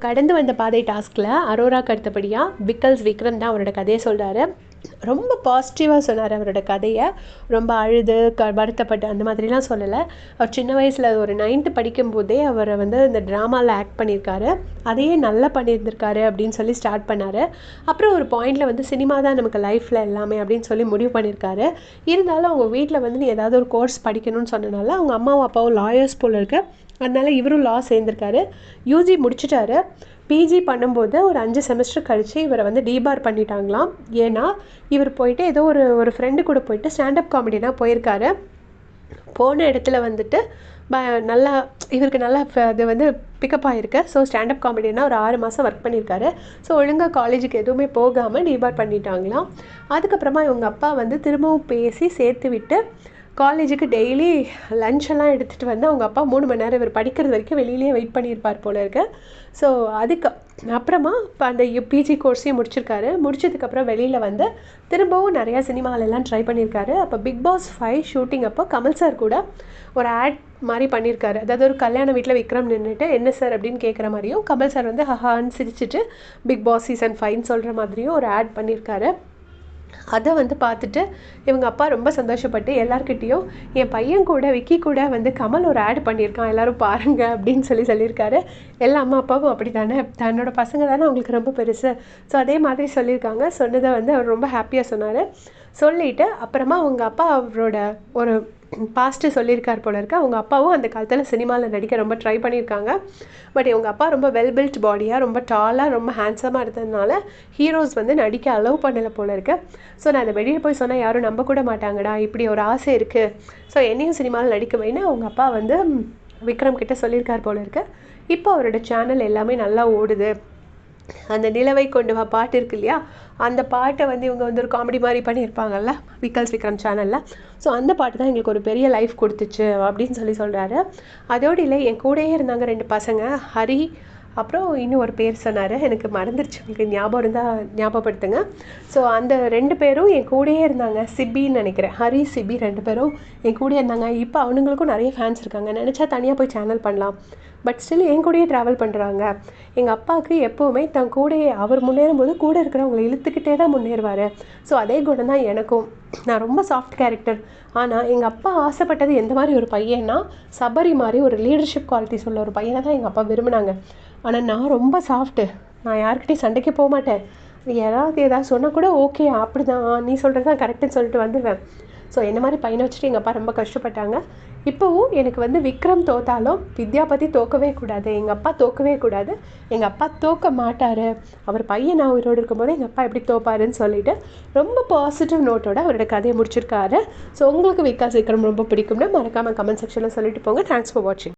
கடந்து வந்த பாதை டாஸ்கில் அரோராக்கு அடுத்தபடியாக விக்ரம் தான் அவரோட கதையை சொல்கிறாரு. ரொம்ப பாசிட்டிவாக சொன்னார் அவரோட கதையை. ரொம்ப அழுது வருத்தப்பட்டு அந்த மாதிரிலாம் சொல்லலை. அவர் சின்ன வயசில் ஒரு 9th படிக்கும்போதே அவரை இந்த ட்ராமாவில் ஆக்ட் பண்ணியிருக்காரு. அதையே நல்லா பண்ணியிருந்திருக்காரு அப்படின்னு சொல்லி ஸ்டார்ட் பண்ணார். அப்புறம் ஒரு பாயிண்டில் சினிமா தான் நமக்கு லைஃப்பில் எல்லாமே அப்படின்னு சொல்லி முடிவு பண்ணியிருக்காரு. இருந்தாலும் அவங்க வீட்டில் நீ ஏதாவது ஒரு கோர்ஸ் படிக்கணும்னு சொன்னனால அவங்க அம்மாவும் அப்பாவும் லாயர்ஸ் போல் இருக்கு. அதனால் இவரும் லா சேர்ந்திருக்காரு. யூஜி முடிச்சிட்டாரு. பிஜி பண்ணும்போது ஒரு 5 செமஸ்டர் கழித்து இவரை டீபார் பண்ணிட்டாங்களாம். ஏன்னா இவர் போயிட்டு ஏதோ ஒரு ஃப்ரெண்டு கூட போயிட்டு ஸ்டாண்டப் காமெடினா போயிருக்காரு. போன இடத்துல நல்லா இவருக்கு நல்லா அது பிக்கப் ஆகிருக்கு. ஸோ ஸ்டாண்டப் காமெடினா ஒரு 6 மாதம் ஒர்க் பண்ணியிருக்காரு. ஸோ ஒழுங்காக காலேஜுக்கு எதுவுமே போகாமல் டீபார் பண்ணிட்டாங்களாம். அதுக்கப்புறமா இவங்க அப்பா திரும்பவும் பேசி சேர்த்து விட்டு காலேஜுக்கு டெய்லி லஞ்செல்லாம் எடுத்துகிட்டு அவங்க அப்பா 3 மணி நேரம் இவர் படிக்கிறது வரைக்கும் வெளியிலேயே வெயிட் பண்ணியிருப்பார் போல இருக்கு. ஸோ அதுக்கு அப்புறமா இப்போ அந்த பிஜி கோர்ஸையும் முடிச்சிருக்காரு. முடிச்சதுக்கப்புறம் வெளியில் திரும்பவும் நிறையா சினிமாலெல்லாம் ட்ரை பண்ணியிருக்காரு. அப்போ பிக் பாஸ் 5 ஷூட்டிங் அப்போ கமல் சார் கூட ஒரு ஆட் மாதிரி பண்ணியிருக்காரு. அதாவது ஒரு கல்யாண வீட்டில் விக்ரம் நின்றுட்டு என்ன சார் அப்படின்னு கேட்குற மாதிரியும், கமல் சார் ஹஹான்னு சிரிச்சிட்டு பிக் பாஸ் சீசன் 5 சொல்கிற மாதிரியும் ஒரு ஆட் பண்ணியிருக்காரு. அதை பார்த்துட்டு இவங்க அப்பா ரொம்ப சந்தோஷப்பட்டு எல்லார்கிட்டேயும் என் பையன் கூட விக்கி கூட கமல் ஒரு ஆட் பண்ணியிருக்கான், எல்லோரும் பாருங்கள் அப்படின்னு சொல்லியிருக்காரு. எல்லா அம்மா அப்பாவும் அப்படி தானே, தன்னோட பசங்க தானே அவங்களுக்கு ரொம்ப பெருசு. ஸோ அதே மாதிரி சொல்லியிருக்காங்க. சொன்னதை அவர் ரொம்ப ஹாப்பியாக சொன்னார். சொல்லிவிட்டு அப்புறமா அவங்க அப்பா அவரோட ஒரு பாஸ்ட்டு சொல்லியிருக்கார் போல இருக்கு. அவங்க அப்பாவும் அந்த காலத்தில் சினிமாவில் நடிக்க ரொம்ப ட்ரை பண்ணியிருக்காங்க. பட் இவங்க அப்பா ரொம்ப வெல் பில்ட் பாடியாக, ரொம்ப டாலாக, ரொம்ப ஹேண்ட்ஸமாக இருந்ததுனால ஹீரோஸ் நடிக்க அலோவ் பண்ணலை போல இருக்கு. ஸோ நான் அதை வெளியே போய் சொன்னால் யாரும் நம்ப கூட மாட்டாங்கடா, இப்படி ஒரு ஆசை இருக்குது, ஸோ என்னையும் சினிமாவில் நடிக்க வைன்னு அவங்க அப்பா விக்ரம் கிட்ட சொல்லியிருக்கார் போல இருக்கு. இப்போ அவரோட சேனல் எல்லாமே நல்லா ஓடுது. அந்த நிலவை கொண்டு வா பாட்டு இருக்கு இல்லையா, அந்த பாட்டை இவங்க ஒரு காமெடி மாதிரி பண்ணியிருப்பாங்கல்ல விக்ரம் சேனலில். ஸோ அந்த பாட்டு தான் எங்களுக்கு ஒரு பெரிய லைஃப் கொடுத்துச்சு அப்படின்னு சொல்கிறாரு. அதோடு இல்லை, என் கூடயே இருந்தாங்க 2 பசங்க, ஹரி அப்புறம் இன்னும் ஒரு பேர் சொன்னார், எனக்கு மறந்துருச்சு, உங்களுக்கு ஞாபகம் இருந்தால் ஞாபகப்படுத்துங்க. ஸோ அந்த 2 பேரும் என் கூடயே இருந்தாங்க. சிபின்னு நினைக்கிறேன், ஹரி சிபி 2 பேரும் என் கூடயே இருந்தாங்க. இப்போ அவனுங்களுக்கும் நிறைய ஃபேன்ஸ் இருக்காங்க. நினச்சா தனியாக போய் சேனல் பண்ணலாம், பட் ஸ்டில் என் கூடயே ட்ராவல் பண்ணுறாங்க. எங்கள் அப்பாவுக்கு எப்போவுமே தன் கூடயே அவர் முன்னேறும் போது கூட இருக்கிறவங்களை இழுத்துக்கிட்டே தான் முன்னேறுவார். ஸோ அதே குணம் தான் எனக்கும். நான் ரொம்ப சாஃப்ட் கேரக்டர். ஆனால் எங்கள் அப்பா ஆசைப்பட்டது எந்த மாதிரி ஒரு பையன்னா, சபரி மாதிரி ஒரு லீடர்ஷிப் குவாலிட்டிஸ் உள்ள ஒரு பையனை தான் எங்கள் அப்பா விரும்பினாங்க. ஆனால் நான் ரொம்ப சாஃப்ட்டு. நான் யார்கிட்டையும் சண்டைக்கு போக மாட்டேன். ஏதாவது சொன்னால் கூட ஓகே அப்படி தான், நீ சொல்கிறது தான் கரெக்டுன்னு சொல்லிட்டு வந்துடுவேன். ஸோ என்ன மாதிரி பையனை வச்சுட்டு எங்கள் அப்பா ரொம்ப கஷ்டப்பட்டாங்க. இப்போவும் எனக்கு விக்ரம் தோத்தாலும் வித்யா பற்றி தோக்கவே கூடாது, எங்கள் அப்பா தோக்கவே கூடாது, எங்கள் அப்பா தோக்க மாட்டார், அவர் பையன் நான் உயிரோடு இருக்கும்போது எங்கள் அப்பா எப்படி தோப்பாருன்னு சொல்லிட்டு ரொம்ப பாசிட்டிவ் நோட்டோட அவரோட கதையை முடிச்சிருக்காரு. ஸோ உங்களுக்கு விக்ரம் ரொம்ப பிடிக்கும்னா மறக்காமல் கமெண்ட் செக்ஷனில் சொல்லிட்டு போங்க. தேங்க்ஸ் ஃபார் வாட்சிங்.